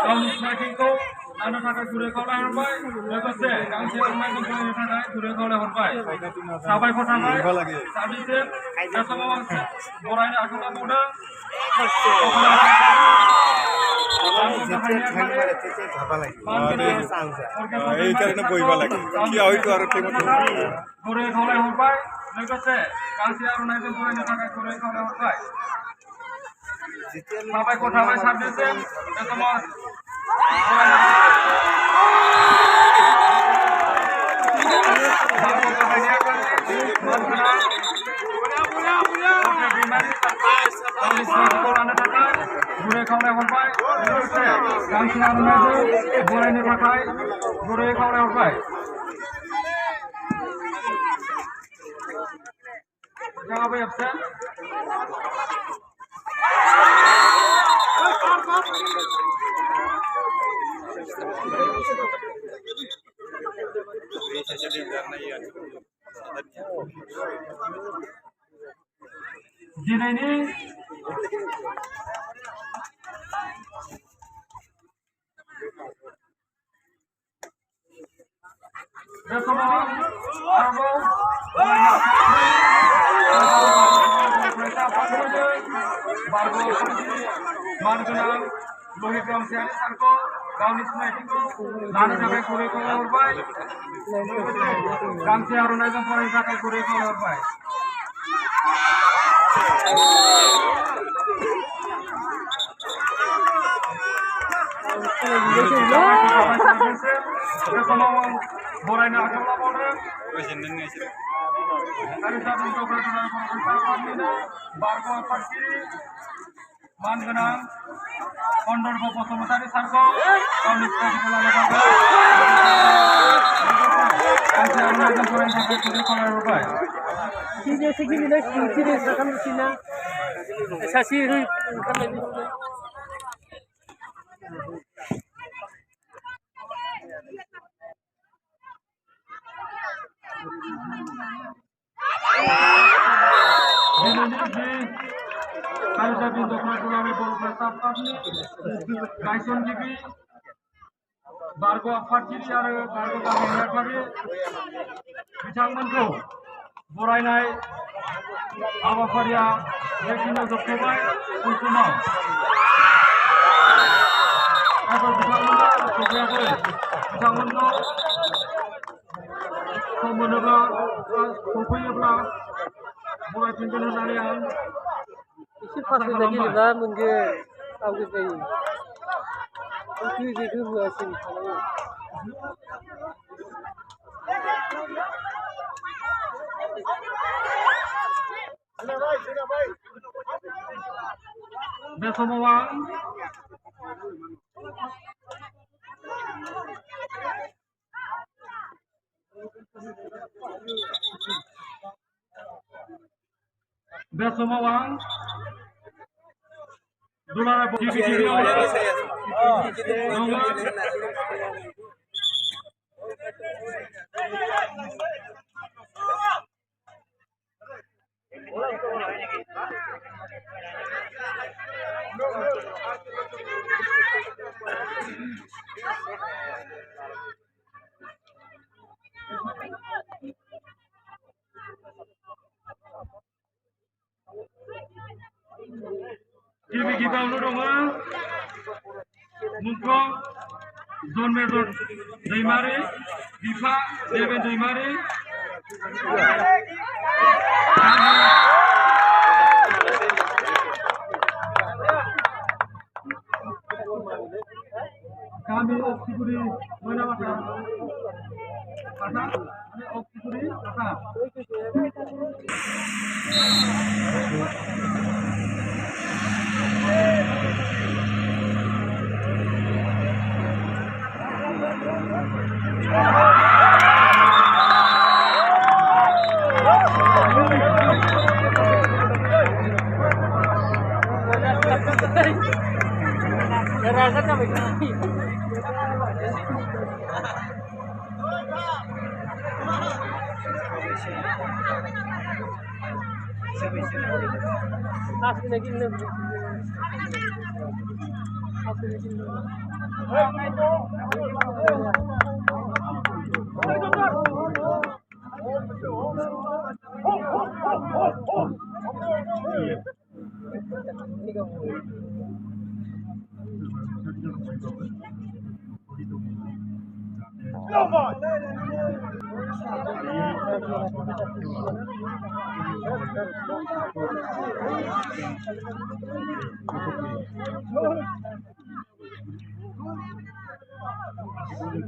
गावनि सिनायथिखौ लानो थाखाय गुरै खावलायहरबाय लोगोसे गांसे आर'नाइखौ बरायनो थाखाय गुरै खावलायहरबाय साबायखर थाबाय साबिसिम बे समाव बरायनो आखायाव लाबावदों এইকাৰণে বহিব লাগে কি হয়তো আৰু गुरै खावलायहरबाय लोगोसे गांसे आर'नाइजों बरायनो थाखाय गुरै खावलायहरबाय साबायखर थाबाय साबिसिम बे समाव गुरै खावलायहरबाय लोगोसे गांसे आर'नाइजों बरायनो थाखाय गुरै खावलायहरबाय Jangan be absent. Dinayni Mangunang Lohikram Siani Sarko गावनि सिनायथिखौ लानो थाखाय गुरै खावलायहरबाय गांसे आर'नाइजों फरायनो थाखाय गुरै खावलायहरबाय बे समाव बरायनो आखायाव लाबावदों बारग' आफादगिरि मानगोनां कन्दर्प बसुमतारी सारखौ गावनि सिनायथिखौ लानो थाखाय गांसे आर'नाइजों फरायनो थाखाय गुरै खावलायहरबाय गायसनगिरि बारग' आफादगिरि आरो बारग' गामि नेहाथारि बिथांमोनखौ बरायनाय हाबाफारिया बेखिनियाव जोबथ'बाय उन समाव बिथांमोना सफैयाखै बिथांमोनखौ सम मोनोब्ला सफैयोब्ला बरायफिनगोन होननानै आं एसे फारसे गेलेबा मोनगोन आवगोल जायो जेखौ होआसिनो थानांगौ बे समाव आं दुलाराय गिबियावनो दङ मुंख्लं जन मेजर दैमारि बिफा देबेन दैमारि गामि अक्सिगुरि मोनामाथा आथा माने अक्सिगुरि आथा Gerakan sampai kaki. Kasih lagi nih. Kasih lagi nih.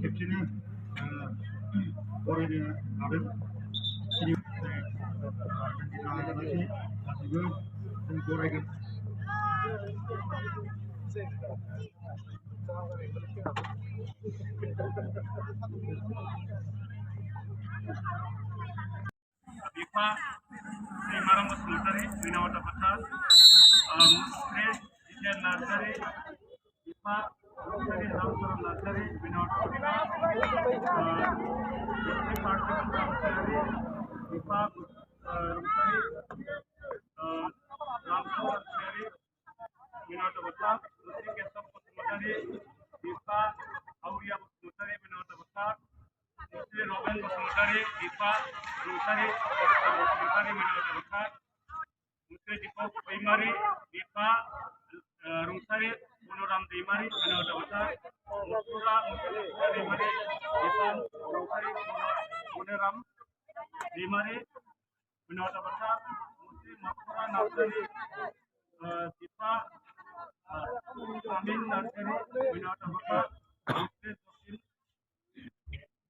खेबसेनो फरायनो हादों गासैबो जों फरायगोन बिफा दैमाराम बसुमतारी बिनावता फोथार मुस्रि जितेन नार्जारी बिफा रुंसारि रामचरण नार्जारी बिनावता फोथार मुस्रि पार्थिबन बसुमतारी बिफा रुंसारि रामचरण नार्जारी बिनावता फोथार मुस्रि केशव बसुमतारी बिफा आउरिया बसुमतारी बिनावता फोथार मुस्रि रबेन बसुमतारी बिफा रुंसारि बसुमतारी बिनावता फोथार मुस्रि दीपक दैमारी बिफा रुंसारि मनोराम दैमारी बिनावता फोथार मुस्रुरा दैमारी बिफा रुंसारि मनोराम दैमारी बिनावता फोथार मुस्रि मथुरा नार्जारी बिफा आमिन नार्जारी बिनावता फोथार मुस्रि जसिन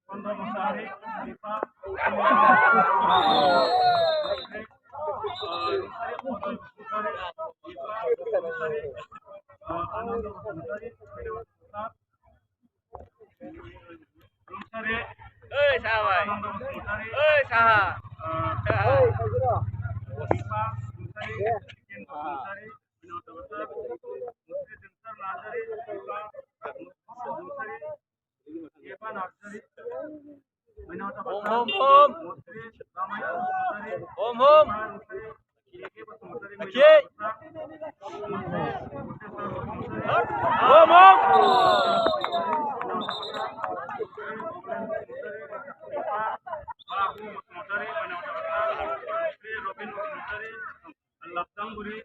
चंद्र मुसाहारी बिफा आनंद बसुमतारी रुंसारि आनंद बसुमतारी बिफा रुंसारि जितेन बसुमतारी बिनावता फोथार मुस्रि जोंसार नार्जारी बिफा रुंसारि एबा नार्जारी बिनावता फोथार मुस्रि रामायण बसुमतारी रुंसारि एके बसुमतारी बिनावता फोथार मुस्रि कोटेश्वर बसुमतारी रबिन बसुमतारी लाबजांगुरी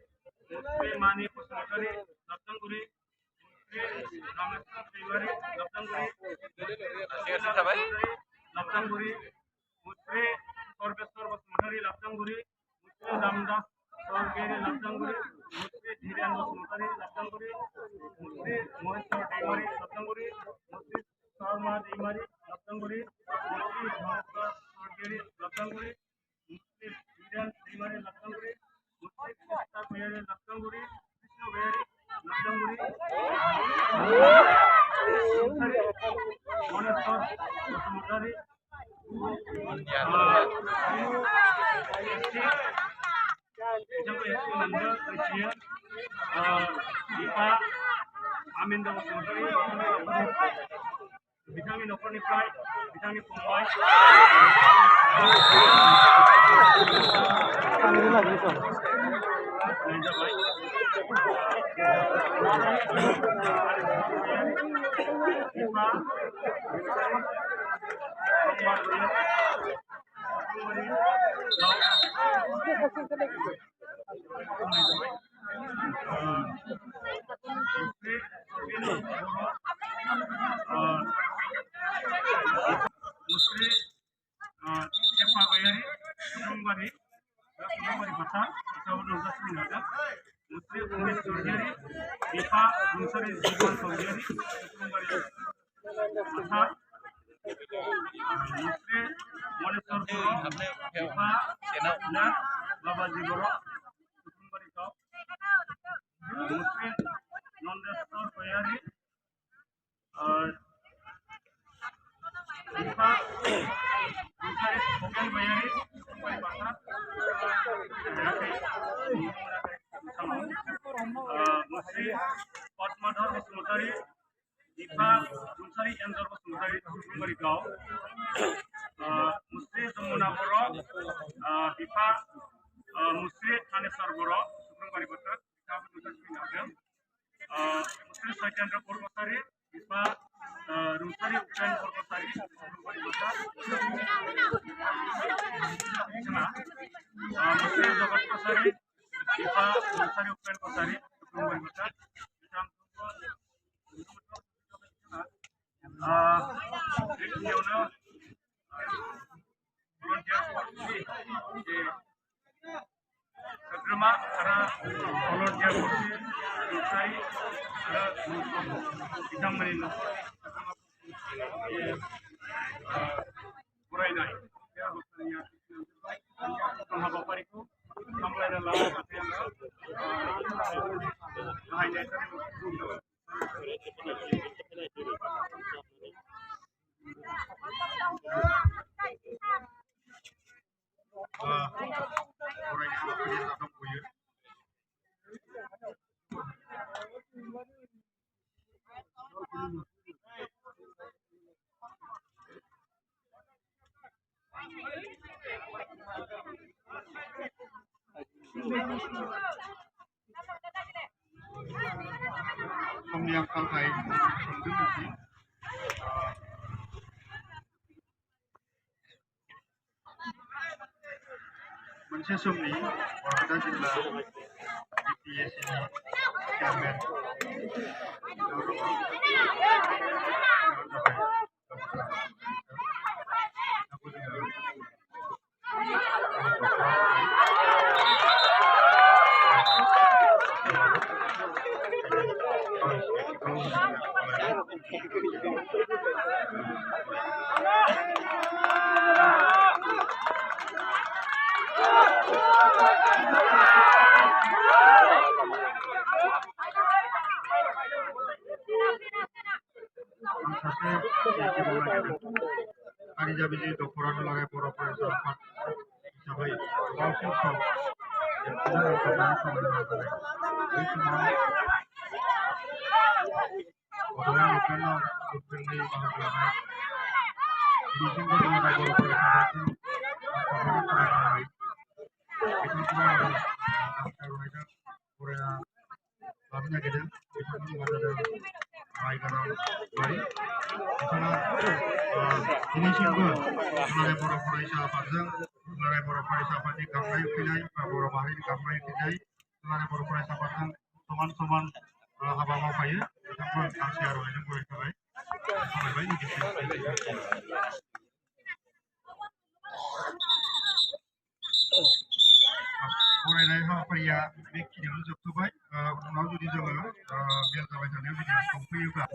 मुस्रि मानि बसुमतारी लाबजांगुरी मुस्रि रामेश्वर दैमारी लाबजांगुरी लाबजांगुरी मुस्रि सर्वेश्वर बसुमतारी लाबजांगुरी मुस्रि रामदास स्वर्गीयारी लाबजांगुरी मुस्रि धीरेन बसुमतारी लाबजांगुरी मुस्रि महेश्वर दैमारी लाबजांगुरी मुस्रि शर्मा दैमारी लाबजांगुरी मुस्रि धनेश्वर स्वर्गीयारी लाबजांगुरी मुस्रि धीरेन दैमारी लाबजांगुरी मुस्रि कृष्णा भैयारी लाबजांगुरी कृष्ण भैयारी लाबजांगुरी मनेश्वर बसुमतारी बिफा आमिन बसुमतारी बिथांनि नखरनिफ्राय बिथांनि फंबाय जाबाय बिफा मुस्रि सेफा गयारी सुबुंबारी भाषा नुजासिनो हादों मुस्रि उमेश स्वर्गीयारी बिफा रुंसारि जीवन स्वर्गीयारी सुबुंबारी भाषा मुस्रि मनेश्वर बर' बिफा बाबाजी बर' सुबुंबारी गाव मुस्रि नंदेश्वर गयारी बिफा रुंसारि खगेन गयारी सुबुंबारी भाषा मुस्रि पद्माधर Basumatary Enzor Bosumtari Sumari Gau, Musri Jumuna Boro, Bipa Musri Thanesar Boro, Sumari Batak, Kabu Dutas Pinagam, Musri Satyendra Purvasari, Bipa Rumsari Upen Purvasari, Sumari Batak, Musri Jagat Pasari, Bipa Rumsari Upen Pasari, Sumari Batak, Iniaवनो सोद्रोमा आरो volunteer फोरनि नुथाय आरो बिथांमोननि न'खरनि फरायनाय बे हाबाफारिया हाबाफारिखौ सामलायना लानो थाखाय आङो बाहायनाय जादों। समनि आंखालखाय सोंदों मोनसे मोनसे समनि बरपेटा जिल्ला BPSCनि चेयारमेन Jabi Doktoran Olahraga बर' Fरायसा आफाद हिसाबै गोबावसिन सम देरहानानै खामानि मावबोनाय बै समाव बड'लेण्ड लिरनायाव गोख्रोङै बाहागो लानाय दिनैसिमबो जोङो बर' फरायसा आफादजों नांथाबनानै फरायनाय बिथांखौनो आरो आर'नाइजों फरायना लानो नागिरदों बिथांनि मुङा जादों माइगाराम औवारी बिथाङा दिनैसिमबो दुलाराय बर' फरायसा आफादजों दुलाराय बर' फरायसा आफादनि गांनाय उखैनाय बा बर' माहारिनि गांनाय उखैनाय दुलाराय बर' फरायसा आफादजों समान समान हाबा मावफायो बिथांखौ गांसे आर'नाइजों बरायबाय फरायनाय हाबाफारिया बेखिनियावनो जोबथ'बाय उनाव जुदि जोङो मेल जाबाय थानायाव जुदि सम फैयोब्ला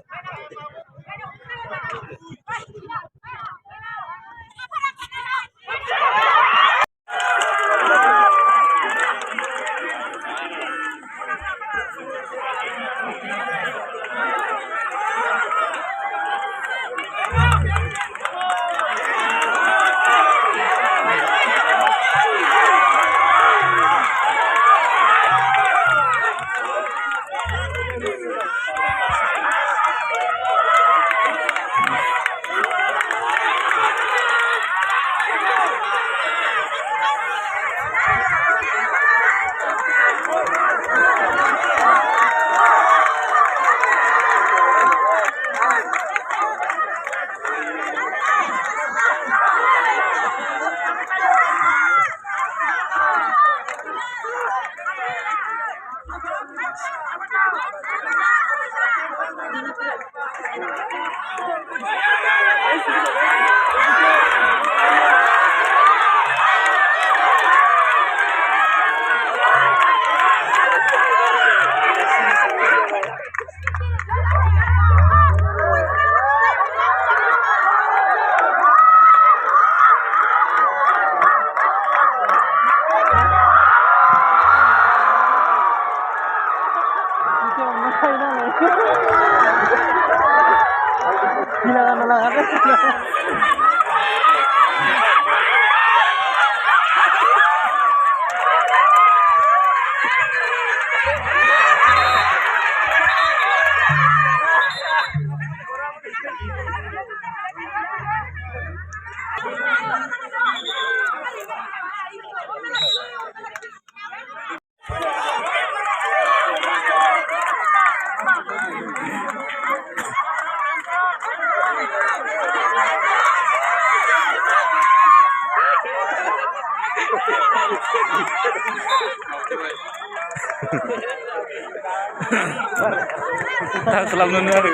Tak selam nunu ada.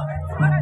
Let's go.